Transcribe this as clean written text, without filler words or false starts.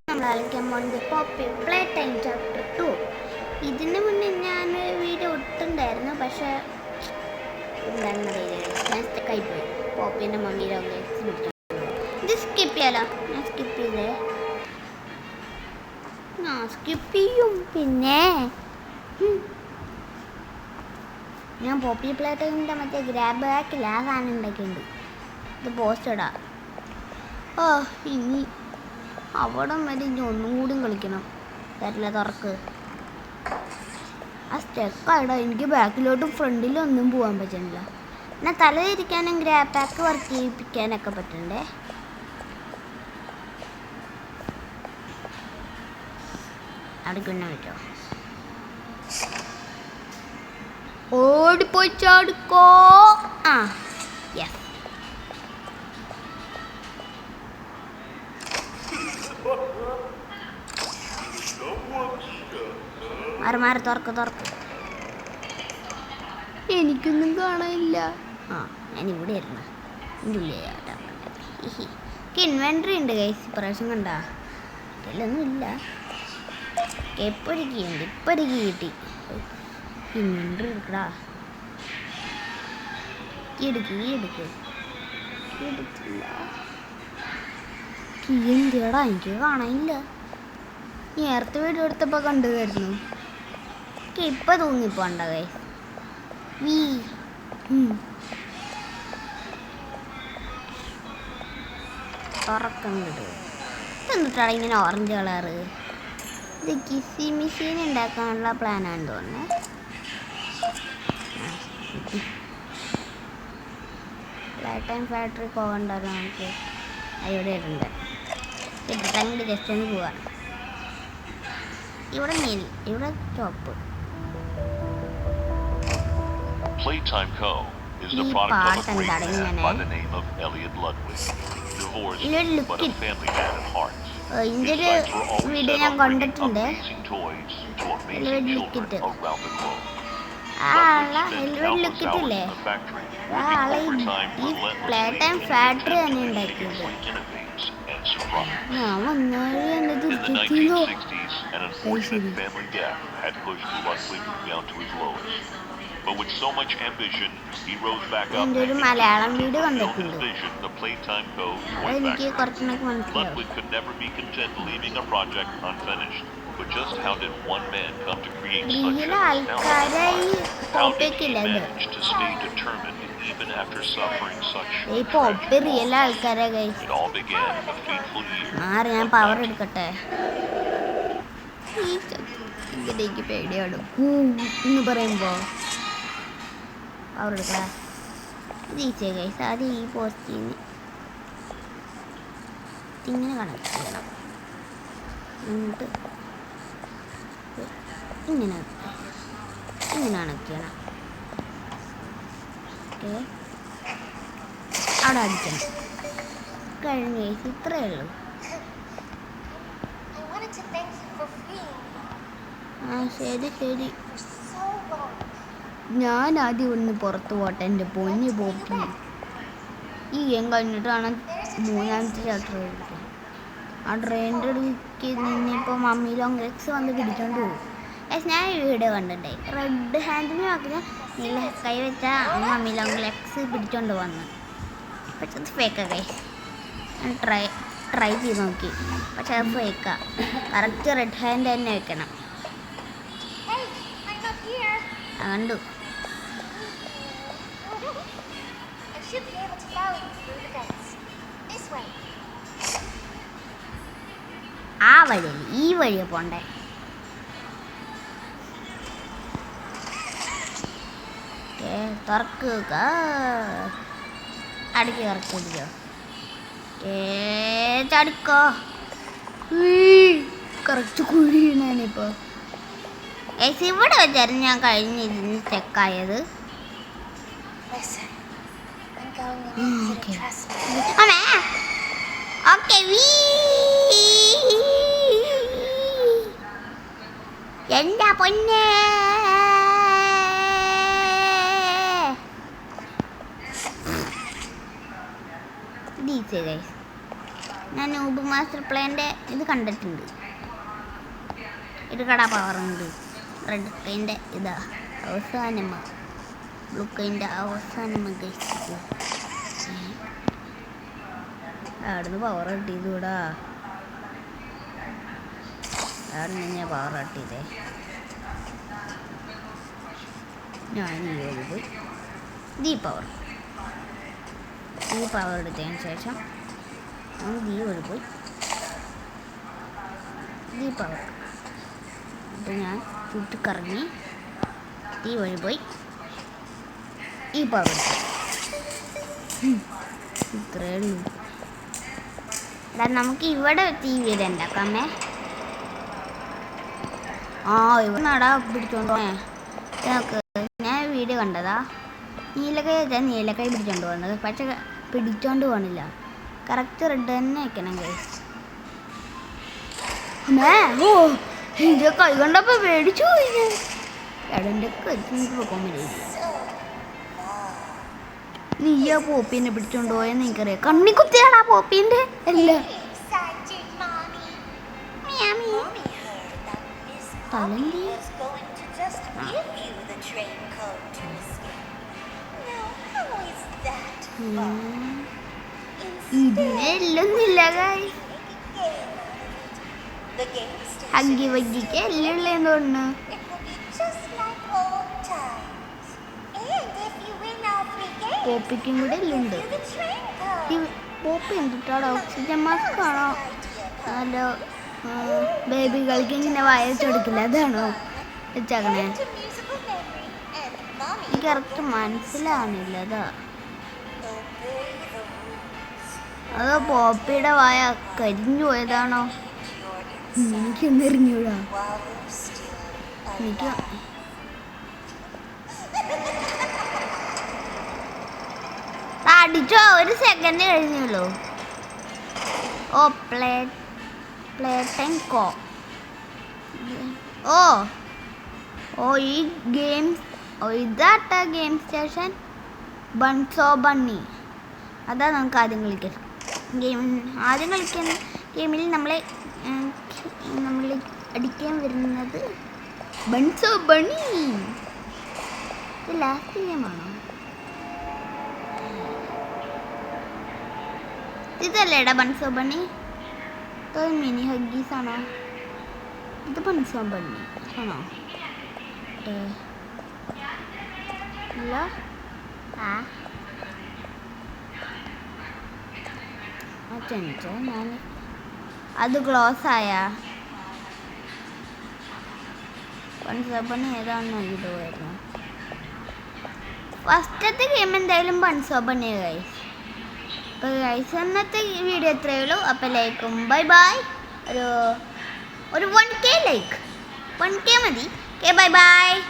നമ്മൾ കളിക്കാൻ പോകുന്നത് പോപ്പി പ്ലേ ടൈം ചാപ്റ്റർ 2. ഇതിന് മുന്നേ ഞാൻ വീഡിയോ ഇട്ടുണ്ടായിരുന്നു, പക്ഷേ എന്താണെന്നറിയില്ല, ഞാൻ സ്റ്റക്കായി പോയി. പോപ്പിൻ്റെ മമ്മിയുടെ പിടിച്ചു. ഇത് സ്കിപ്പ് ചെയ്യാലോ, ഞാൻ സ്കിപ്പ് ചെയ്തേ. ഞാൻ സ്കിപ്പ് ചെയ്യും. പിന്നെ ഞാൻ പോപ്പി പ്ലേ ടൈമിൻ്റെ മറ്റേ ഗ്രാബ് ബാക്കില്ല, ആ സാധനം ഉണ്ടാക്കിയിട്ടുണ്ട്. ഇത് പോസ്റ്റ് ഇടാം. ഇനി അവിടം വരെ ഇനി ഒന്നും കൂടി കളിക്കണം. തരില്ല, തുറക്ക്. ആ സ്റ്റെക്കായിടാ, എനിക്ക് ബാക്കിലോട്ടും ഫ്രണ്ടിലും ഒന്നും പോകാൻ പറ്റുന്നില്ല. എന്നാൽ തലതിരിക്കാനും ഗ്രാബ് ബാക്ക് വർക്ക് ചെയ്യിപ്പിക്കാനൊക്കെ പറ്റണ്ടേ. അടിക്കുന്ന പറ്റോ? ഓടിപ്പോയി ചാടുക്കോ. യെസ്. മാറി തുറക്ക്. എനിക്കൊന്നും കാണാനില്ല. ഞാനിവിടെ ആയിരുന്നു. ഇൻവെൻട്രി ഉണ്ട് ഗൈസ്, ഇപ്രാവശ്യം കണ്ടാ ഇതിലൊന്നും ഇല്ല. എപ്പോൾ ഒരു കീ ഉണ്ട്, ഇപ്പം ഒരു കീ കിട്ടി. ഇൻവെൻട്രി എടുക്കടാ. കീ എടുക്കില്ല. കീ എന്തിയടാ, എനിക്ക് കാണാനില്ല. നേരത്തെ വീഡിയോ എടുത്തപ്പോൾ കണ്ടുകയായിരുന്നു. ഇപ്പം തോന്നിപ്പോണ്ട ഗൈസ്. തുറക്കം കിട്ടുക. ഇതെന്നിട്ടാണ് ഇങ്ങനെ ഓറഞ്ച് കളറ്? ഇത് കിസി മെഷീൻ ഉണ്ടാക്കാനുള്ള പ്ലാനാണ് തോന്നുന്നത്. ലൈഫ് ടൈം ഫാക്ടറി പോകണ്ടല്ലോ നമുക്ക്. ഇവിടെ ഉണ്ട്. ഇട്ടിട്ടെങ്കിൽ ജസ്റ്റ് ഒന്ന് പോവാം. ഇവിടെ നീല, ഇവിടെ ചോപ്പ്. Playtime Co. is the product of a great man by the name of Elliot Ludwig. Divorced, but a family man at heart. His sights were always set on bringing amazing toys to amazing children around the globe. Ludwig spent countless hours in the factory, working overtime relentlessly in an attempt to continuously innovate and surprise. In the 1960s, an unfortunate family death had pushed Ludwig down to his lowest. But with so much ambition, he rose back up and fulfilled his vision, the Playtime Co. toy factory. Ludwig could never be content leaving a project unfinished. But just how did one man come to create such an astounding product? How did he manage to stay determined even after suffering such tragedy? It all began in the fateful year of 1950. ഇതിലേക്ക് പേടിയാണ് എന്ന് പറയുമ്പോൾ അവരെടുക്കടാ. ഇത് ഈസിയാ guys. ആദ്യം ഈ പോസ്റ്റിന് ഇങ്ങനെ connect ചെയ്യണം. എന്നിട്ട് ഇങ്ങനെ കണക്ട് ചെയ്യണം. ഓക്കെ, അവിടെ അടിക്കണം. കഴിഞ്ഞ ഗൈസ്, ഇത്രയേ ഉള്ളൂ. ശരി. ഞാൻ ആദ്യം ഒന്ന് പുറത്ത് പോട്ടെ എൻ്റെ പൊന്ന് പോപ്പി. ഈ ഗെയിം കഴിഞ്ഞിട്ടാണ് മൂന്നാമത്തെ ചാപ്റ്റർ കഴിക്കുന്നത്. ആ ട്രെയിനിൻ്റെ അടുക്ക് നിന്നിപ്പോൾ മമ്മി ലോങ് ലെഗ്സ് വന്ന് പിടിച്ചോണ്ട് പോകും. ഞാൻ ഈ വീഡിയോ കണ്ടിട്ടേ റെഡ് ഹാൻഡിന് നോക്കിയാൽ നീല കൈ വെച്ചാൽ മമ്മി ലോങ് ലെഗ്സ് പിടിച്ചോണ്ട് വന്നു. പക്ഷെ അത് ഫേക്കാ. ഞാൻ ട്രൈ ചെയ്ത് നോക്കി, പക്ഷെ അത് ഫേക്കാ. കറക്റ്റ് റെഡ് ഹാൻഡ് തന്നെ വെക്കണം. കണ്ടു. ആ വഴി, ഈ വഴിയെ പോണ്ടേ. തുറക്കുക. അടിക്കോ ഇറക്കിയോ. ചടിക്കോ. കറക്റ്റ് കുഴിയാണിപ്പോ. ഇവിടെ വെച്ചായിരുന്നു ഞാൻ കഴിഞ്ഞ് ഇതിന് ചെക്കായത്. എന്താ പൊന്നെ, ഇത് ഈസിയാ ഗൈസ്. ഞാൻ നൂബ് മാസ്റ്റർ പ്ലേൻ്റെ ഇത് കണ്ടിട്ടുണ്ട്. ഒരു കട പവറുണ്ട്. റെഡ് കൈൻ്റെ ഇതാ അവസാനം, ബ്ലൂ കൈൻ്റെ അവസാനം കഴിച്ചത്. അവിടുന്ന് പവർ കിട്ടിയതൂടാ. അവിടെ ഞാൻ പവർ കിട്ടിയതേ. ഞാൻ ഈ ഒരു പോയി ഈ പവർ എടുത്തതിന് ശേഷം ഈ ഒരു പോയി ഈ പവർ. അപ്പോൾ ഞാൻ ചുറ്റിക്കറങ്ങി ഈ വഴി പോയി ഈ പവർ. ഇത്രയേ ഉള്ളൂ. എടാ നമുക്ക് ഇവിടെ തീ വീട് ഉണ്ടാക്കാമേ. ഇവിടെ നടാ പിടിച്ചോണ്ടോ. ഞാൻ വീഡിയോ കണ്ടതാ. നീലക്കൈ പിടിച്ചോണ്ട് പോകുന്നത്, പക്ഷെ പിടിച്ചോണ്ട് പോകണില്ല. കറക്റ്റ് റെഡ് തന്നെ വെക്കണം ഗൈസ്. എൻ്റെ കൈ കണ്ടപ്പോൾ പേടിച്ചു പോയി. എടൻ്റെ കൊമ്മില്ല. നീയാ പോപ്പീനെ പിടിച്ചോണ്ട് പോയെന്ന് എനിക്കറിയാം. കണ്ണി കുത്തിയാടാ പോപ്പീൻ്റെ എല്ലാം. തലന്തി ഇതിനെല്ലൊന്നില്ല ഗൈസ്. ഹഗ്ഗി വഗ്ഗിക്ക് എല്ലാം ഉള്ളതെന്ന് തോന്നുന്നു. പോപ്പിക്കും കൂടെ എല്ലാം ഉണ്ട്. ഈ പോപ്പി എന്തിട്ടാടോ ഓക്സിജൻ മാസ്ക് ആണോ അല്ല ബേബികൾക്ക് ഇങ്ങനെ വയച്ചെടുക്കില്ല അതാണോ വെച്ചേക്കണേ? എനിക്ക് കറക്റ്റ് മനസ്സിലാവണില്ല. അതോ പോപ്പിയുടെ വായ കരിഞ്ഞു പോയതാണോ? എനിക്കൊന്നും എറിഞ്ഞൂടാ. എനിക്ക് അടിച്ചോ, ഒരു സെക്കൻഡ് കഴിഞ്ഞുള്ളൂ. പ്ലേ ടൈം കോ. ഈ ഗെയിംസ് ഇതാട്ടാ ഗെയിം സ്റ്റേഷൻ ബൺസോ ബണ്ണി. അതാ നമുക്ക് ആദ്യം കളിക്കാം. ആദ്യം കളിക്കുന്ന ഗെയിമിൽ നമ്മൾ അടിക്കാൻ വരുന്നത് ബൺസോ ബണ്ണി. ഇത് ലാസ്റ്റ് ഗെയിമാണോ? ഇതല്ലേടാ ബൺസോ ബണ്ണി? മിനി ഹഗ്ഗീസ് ആണോ? ഇത് ബൺസോ ബണ്ണി ആണോ? ഇല്ല. ഞാൻ അത് ക്ലോസ് ആയാ ബൺസോ ബണ്ണി ഏതാണെന്ന് ഇടുമായിരുന്നു. ഫസ്റ്റത്തെ ഗെയിം എന്തായാലും ബൺസോ ബണ്ണി ഗൈസ്. അപ്പോൾ ഗൈസ് ഇന്നത്തെ വീഡിയോ എത്രയേ ഉള്ളൂ. അപ്പോൾ ലൈക്കും ബൈ ബൈ. ഒരു 1K ലൈക്ക് 1K മതി. Bye bye.